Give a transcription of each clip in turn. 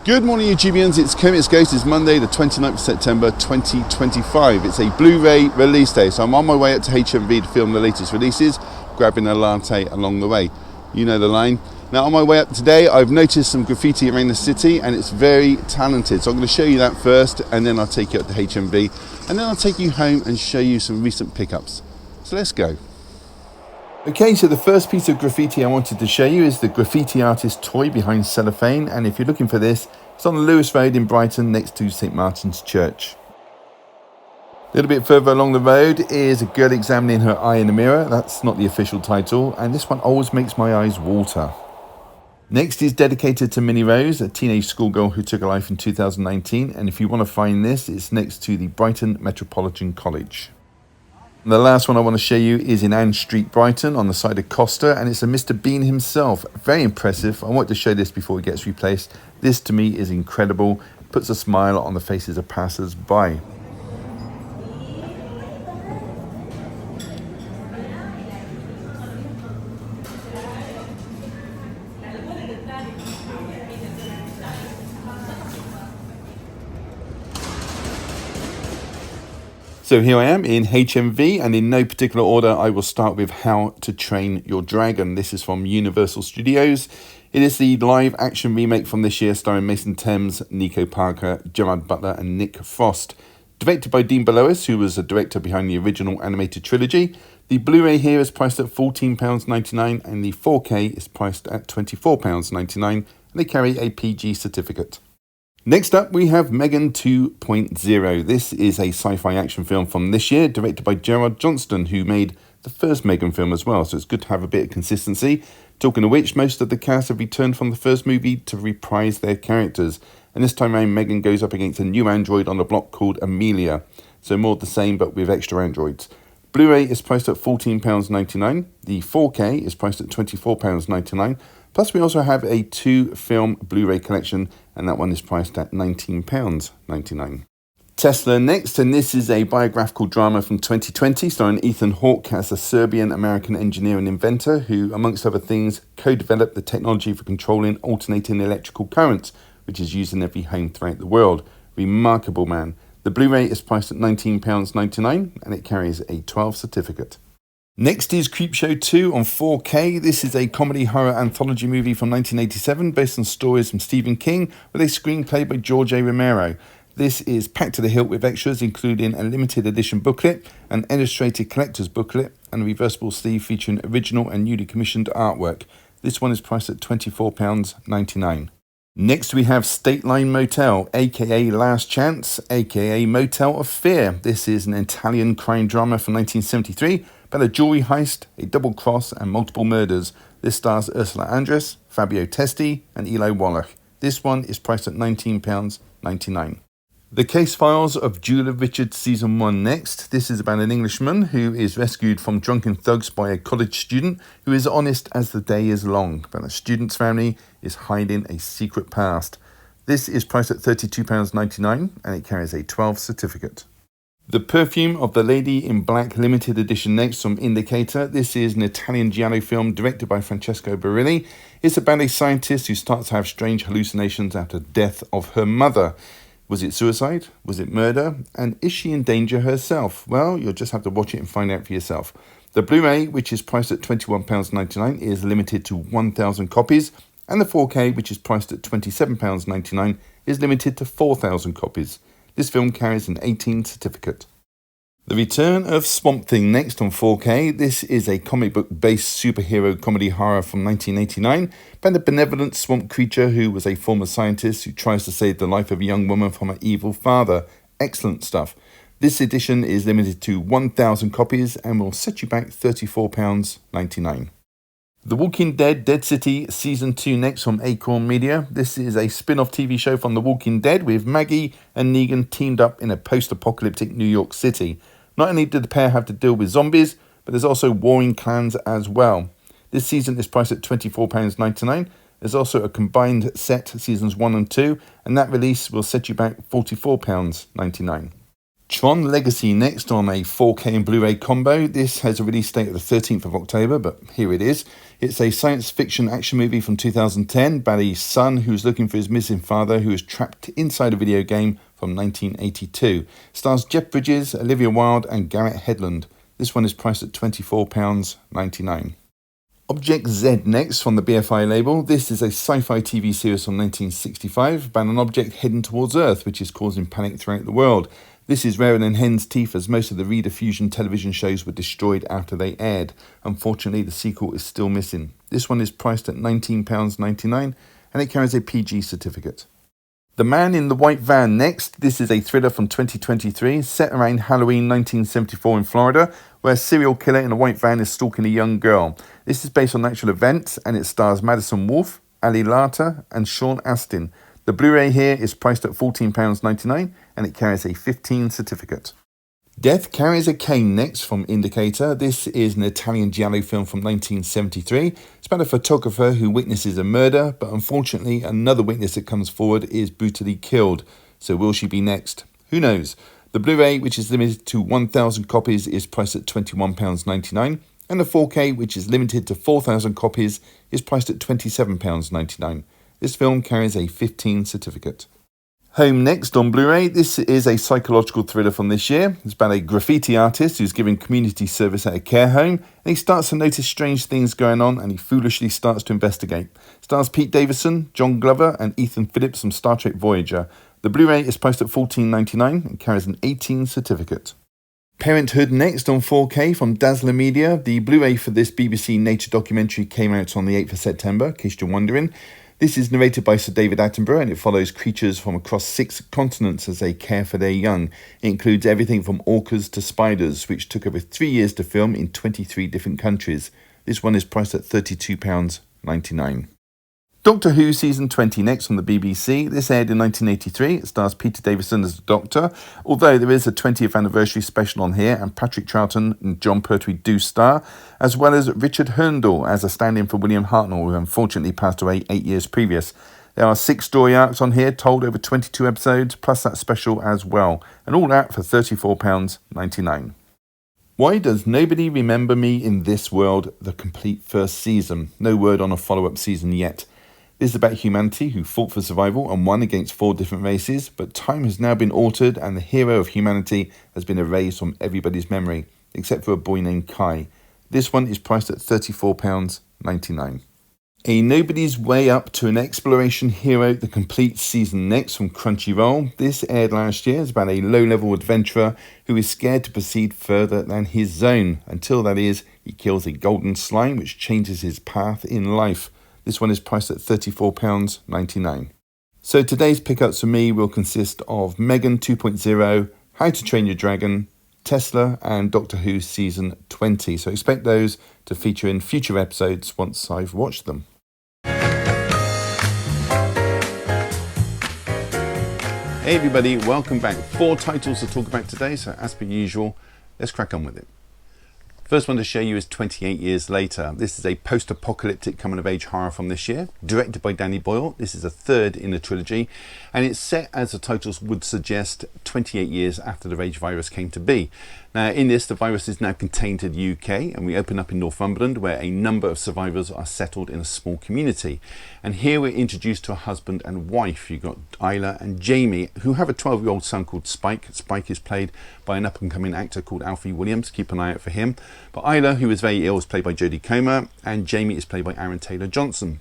Good morning, YouTubians. It's Kermit's Ghost. It's Monday, the 29th of September, 2025. It's a Blu-ray release day, so I'm on my way up to HMV to film the latest releases, grabbing a latte along the way. You know the line. Now, on my way up today, I've noticed some graffiti around the city, and it's very talented. So I'm going to show you that first, and then I'll take you up to HMV, and then I'll take you home and show you some recent pickups. So let's go. Okay, so the first piece of graffiti I wanted to show you is the graffiti artist toy behind cellophane, and if you're looking for this, it's on the Lewis Road in Brighton next to St Martin's Church. A little bit further along the road is a girl examining her eye in the mirror. That's not the official title, and this one always makes my eyes water. Next is dedicated to Minnie Rose, a teenage schoolgirl who took her life in 2019, and if you want to find this, it's next to the Brighton Metropolitan College. The last one I want to show you is in Ann Street, Brighton, on the side of Costa, and it's a Mr. Bean himself. Very impressive. I want to show this before it gets replaced. This, to me, is incredible. Puts a smile on the faces of passers-by. So here I am in HMV, and in no particular order, I will start with How to Train Your Dragon. This is from Universal Studios. It is the live action remake from this year, starring Mason Thames, Nico Parker, Gerard Butler and Nick Frost. Directed by Dean Balois, who was a director behind the original animated trilogy. The Blu-ray here is priced at £14.99 and the 4K is priced at £24.99, and they carry a PG certificate. Next up, we have Megan 2.0. This is a sci-fi action film from this year, directed by Gerard Johnston, who made the first Megan film as well, so it's good to have a bit of consistency. Talking of which, most of the cast have returned from the first movie to reprise their characters, and this time around, Megan goes up against a new android on the block called Amelia, so more of the same but with extra androids. Blu-ray is priced at £14.99, the 4K is priced at £24.99, plus we also have a 2-film Blu-ray collection, and that one is priced at £19.99. Tesla next, and this is a biographical drama from 2020 starring Ethan Hawke as a Serbian-American engineer and inventor who, amongst other things, co-developed the technology for controlling alternating electrical currents, which is used in every home throughout the world. Remarkable man. The Blu-ray is priced at £19.99 and it carries a 12 certificate. Next is Creepshow 2 on 4K. This is a comedy horror anthology movie from 1987 based on stories from Stephen King with a screenplay by George A. Romero. This is packed to the hilt with extras including a limited edition booklet, an illustrated collector's booklet and a reversible sleeve featuring original and newly commissioned artwork. This one is priced at £24.99. Next we have State Line Motel, aka Last Chance, aka Motel of Fear. This is an Italian crime drama from 1973 about a jewelry heist, a double cross and multiple murders. This stars Ursula Andress, Fabio Testi and Eli Wallach. This one is priced at £19.99. The Case Files of Julia Richards Season 1 next. This is about an Englishman who is rescued from drunken thugs by a college student who is honest as the day is long, but the student's family is hiding a secret past. This is priced at £32.99 and it carries a 12 certificate. The Perfume of the Lady in Black limited edition next from Indicator. This is an Italian giallo film directed by Francesco Barilli. It's about a scientist who starts to have strange hallucinations after the death of her mother. Was it suicide? Was it murder? And is she in danger herself? Well, you'll just have to watch it and find out for yourself. The Blu-ray, which is priced at £21.99, is limited to 1,000 copies, and the 4K, which is priced at £27.99, is limited to 4,000 copies. This film carries an 18 certificate. The Return of Swamp Thing next on 4K. This is a comic book-based superhero comedy horror from 1989 about a benevolent swamp creature who was a former scientist who tries to save the life of a young woman from her evil father. Excellent stuff. This edition is limited to 1,000 copies and will set you back £34.99. The Walking Dead Dead City Season 2 next from Acorn Media. This is a spin-off TV show from The Walking Dead with Maggie and Negan teamed up in a post-apocalyptic New York City. Not only did the pair have to deal with zombies, but there's also warring clans as well. This season is priced at £24.99. There's also a combined set, seasons 1 and 2, and that release will set you back £44.99. Tron Legacy next on a 4K and Blu-ray combo. This has a release date of the 13th of October, but here it is. It's a science fiction action movie from 2010 about a son who's looking for his missing father who is trapped inside a video game from 1982. Stars Jeff Bridges, Olivia Wilde and Garrett Hedlund. This one is priced at £24.99. Object Z next from the BFI label. This is a sci-fi TV series from 1965 about an object heading towards Earth which is causing panic throughout the world. This is rarer than hen's teeth as most of the rediffusion television shows were destroyed after they aired. Unfortunately, the sequel is still missing. This one is priced at £19.99 and it carries a PG certificate. The Man in the White Van next. This is a thriller from 2023 set around Halloween 1974 in Florida where a serial killer in a white van is stalking a young girl. This is based on actual events and it stars Madison Wolfe, Ali Larter and Sean Astin. The Blu-ray here is priced at £14.99 and it carries a 15 certificate. Death Carries a Cane next from Indicator. This is an Italian giallo film from 1973. It's about a photographer who witnesses a murder, but unfortunately another witness that comes forward is brutally killed. So will she be next? Who knows? The Blu-ray, which is limited to 1,000 copies, is priced at £21.99 and the 4K, which is limited to 4,000 copies, is priced at £27.99. This film carries a 15 certificate. Home next on Blu-ray. This is a psychological thriller from this year. It's about a graffiti artist who's giving community service at a care home and he starts to notice strange things going on and he foolishly starts to investigate. Stars Pete Davidson, John Glover and Ethan Phillips from Star Trek Voyager. The Blu-ray is priced at $14.99 and carries an 18 certificate. Parenthood next on 4K from Dazzler Media. The Blu-ray for this BBC nature documentary came out on the 8th of September, in case you're wondering. This is narrated by Sir David Attenborough and it follows creatures from across 6 continents as they care for their young. It includes everything from orcas to spiders, which took over 3 years to film in 23 different countries. This one is priced at £32.99. Doctor Who Season 20 next on the BBC. This aired in 1983. It stars Peter Davison as the Doctor, although there is a 20th anniversary special on here and Patrick Troughton and John Pertwee do star, as well as Richard Herndl as a stand-in for William Hartnell, who unfortunately passed away 8 years previous. There are 6 story arcs on here, told over 22 episodes, plus that special as well, and all that for £34.99. Why Does Nobody Remember Me in This World? The complete first season. No word on a follow-up season yet. This is about humanity who fought for survival and won against 4 different races, but time has now been altered and the hero of humanity has been erased from everybody's memory, except for a boy named Kai. This one is priced at £34.99. A Nobody's Way Up to an Exploration Hero, the complete season next from Crunchyroll. This aired last year. It's about a low-level adventurer who is scared to proceed further than his zone, until that is, he kills a golden slime which changes his path in life. This one is priced at £34.99. So today's pickups for me will consist of Megan 2.0, How to Train Your Dragon, Tesla and Doctor Who Season 20. So expect those to feature in future episodes once I've watched them. Hey everybody, welcome back. 4 titles to talk about today, so as per usual, let's crack on with it. First one to show you is 28 Years Later. This is a post-apocalyptic coming-of-age horror from this year, directed by Danny Boyle. This is a 3rd in the trilogy, and it's set, as the titles would suggest, 28 years after the rage virus came to be. Now, in this, the virus is now contained to the UK, and we open up in Northumberland, where a number of survivors are settled in a small community. And here we're introduced to a husband and wife. You've got Isla and Jamie, who have a 12-year-old son called Spike. Spike is played by an up-and-coming actor called Alfie Williams. Keep an eye out for him. But Isla, who is very ill, is played by Jodie Comer, and Jamie is played by Aaron Taylor-Johnson.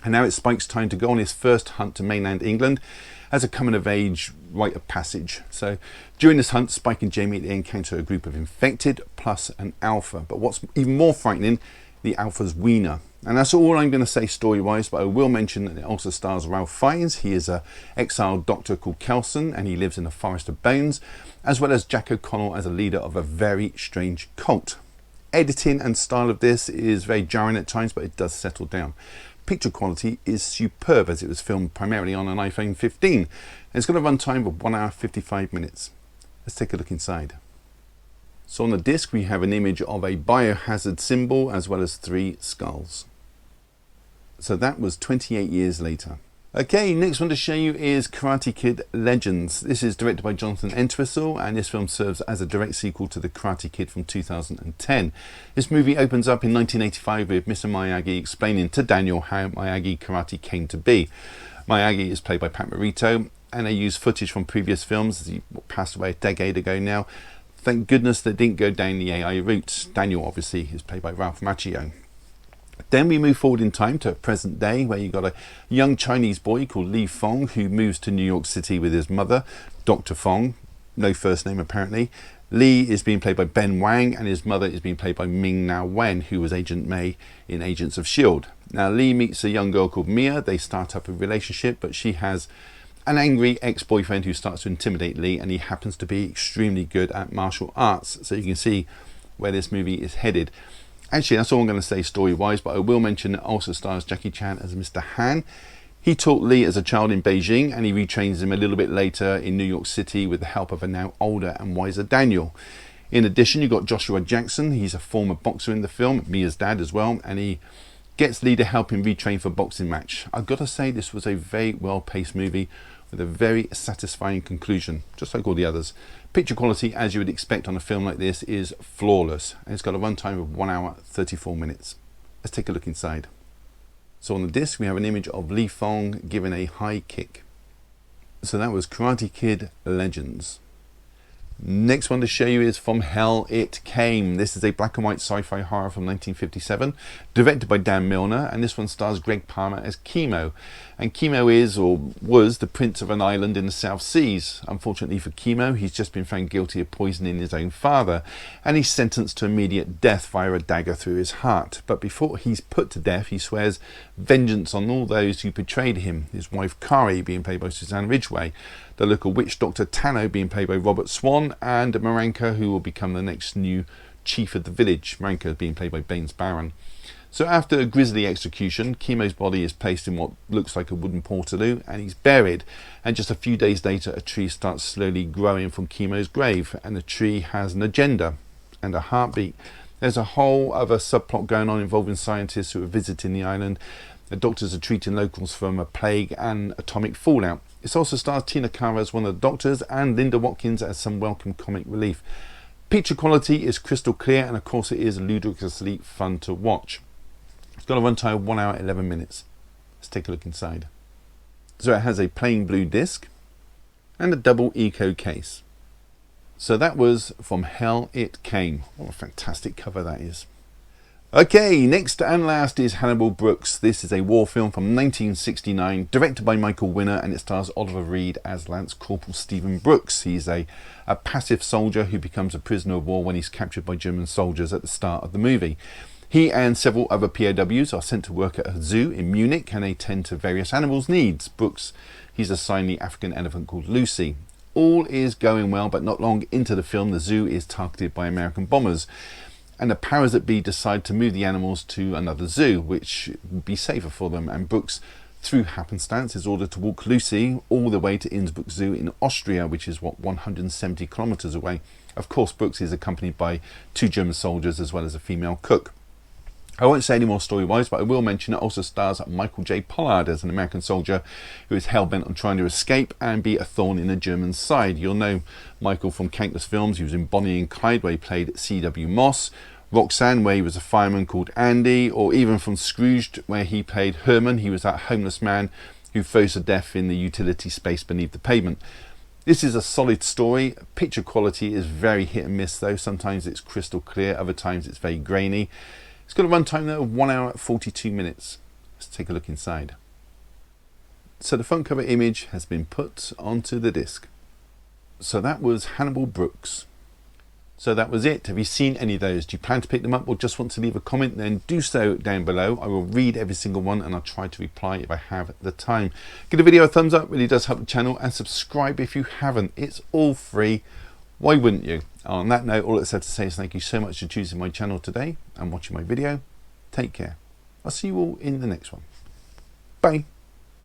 And now it's Spike's time to go on his first hunt to mainland England as a coming-of-age rite of passage. So during this hunt, Spike and Jamie they encounter a group of infected plus an alpha. But what's even more frightening, the alpha's wiener. And that's all I'm going to say story-wise, but I will mention that it also stars Ralph Fiennes. He is an exiled doctor called Kelson, and he lives in a forest of bones, as well as Jack O'Connell as a leader of a very strange cult. Editing and style of this is very jarring at times, but it does settle down. Picture quality is superb as it was filmed primarily on an iPhone 15. It's got a runtime of 1 hour 55 minutes. Let's take a look inside. So on the disc we have an image of a biohazard symbol as well as 3 skulls. So that was 28 Years Later. Okay, next one to show you is Karate Kid Legends. This is directed by Jonathan Entwistle, and this film serves as a direct sequel to The Karate Kid from 2010. This movie opens up in 1985 with Mr. Miyagi explaining to Daniel how Miyagi karate came to be. Miyagi is played by Pat Morita, and they use footage from previous films, as he passed away a decade ago now. Thank goodness they didn't go down the AI route. Daniel, obviously, is played by Ralph Macchio. Then we move forward in time to present day, where you've got a young Chinese boy called Li Fong who moves to New York City with his mother, Dr. Fong, no first name apparently. Li is being played by Ben Wang, and his mother is being played by Ming Na Wen, who was Agent May in Agents of S.H.I.E.L.D. Now Li meets a young girl called Mia. They start up a relationship, but she has an angry ex-boyfriend who starts to intimidate Li, and he happens to be extremely good at martial arts. So you can see where this movie is headed. Actually, that's all I'm going to say story-wise, but I will mention it also stars Jackie Chan as Mr. Han. He taught Li as a child in Beijing, and he retrains him a little bit later in New York City with the help of a now older and wiser Daniel. In addition, you've got Joshua Jackson. He's a former boxer in the film, Mia's dad as well, and he gets Li to help him retrain for a boxing match. I've got to say this was a very well-paced movie with a very satisfying conclusion, just like all the others. Picture quality, as you would expect on a film like this, is flawless, and it's got a runtime of 1 hour 34 minutes. Let's take a look inside. So on the disc we have an image of Li Fong giving a high kick. So that was Karate Kid Legends. Next one to show you is From Hell It Came. This is a black and white sci-fi horror from 1957, directed by Dan Milner, and this one stars Greg Palmer as Chemo. And Chemo is, or was, the prince of an island in the South Seas. Unfortunately for Chemo, he's just been found guilty of poisoning his own father, and he's sentenced to immediate death via a dagger through his heart. But before he's put to death, he swears vengeance on all those who betrayed him. His wife Kari, being played by Suzanne Ridgway, the local witch doctor Tano, being played by Robert Swan, and Maranka, who will become the next new chief of the village, Maranka being played by Baines Barron. So after a grisly execution, Chemo's body is placed in what looks like a wooden portaloo, and he's buried. And just a few days later, a tree starts slowly growing from Chemo's grave, and the tree has an agenda and a heartbeat. There's a whole other subplot going on involving scientists who are visiting the island. The doctors are treating locals from a plague and atomic fallout. It also stars Tina Carr as one of the doctors, and Linda Watkins as some welcome comic relief. Picture quality is crystal clear, and of course it is ludicrously fun to watch. It's got a runtime of 1 hour 11 minutes. Let's take a look inside. So it has a plain blue disc and a double eco case. So that was From Hell It Came. What a fantastic cover that is. Okay, next and last is Hannibal Brooks. This is a war film from 1969, directed by Michael Winner, and it stars Oliver Reed as Lance Corporal Stephen Brooks. He's a passive soldier who becomes a prisoner of war when he's captured by German soldiers at the start of the movie. He and several other POWs are sent to work at a zoo in Munich, and they tend to various animals' needs. Brooks, he's assigned the African elephant called Lucy. All is going well, but not long into the film, the zoo is targeted by American bombers. And the powers that be decide to move the animals to another zoo, which would be safer for them. And Brooks, through happenstance, is ordered to walk Lucy all the way to Innsbruck Zoo in Austria, which is, 170 kilometers away. Of course, Brooks is accompanied by 2 German soldiers as well as a female cook. I won't say any more story-wise, but I will mention it also stars Michael J. Pollard as an American soldier who is hell-bent on trying to escape and be a thorn in the German side. You'll know Michael from countless films. He was in Bonnie and Clyde, where he played C.W. Moss, Roxanne, where he was a fireman called Andy, or even from Scrooged, where he played Herman. He was that homeless man who froze to death in the utility space beneath the pavement. This is a solid story. Picture quality is very hit and miss though. Sometimes it's crystal clear, other times it's very grainy. It's got a runtime though of 1 hour 42 minutes. Let's take a look inside. So the front cover image has been put onto the disc. So that was Hannibal Brooks. So that was it. Have you seen any of those? Do you plan to pick them up or just want to leave a comment? Then do so down below. I will read every single one and I'll try to reply if I have the time. Give the video a thumbs up, really does help the channel, and subscribe if you haven't. It's all free. Why wouldn't you? On that note, all it's left to say is thank you so much for choosing my channel today and watching my video. Take care. I'll see you all in the next one. Bye.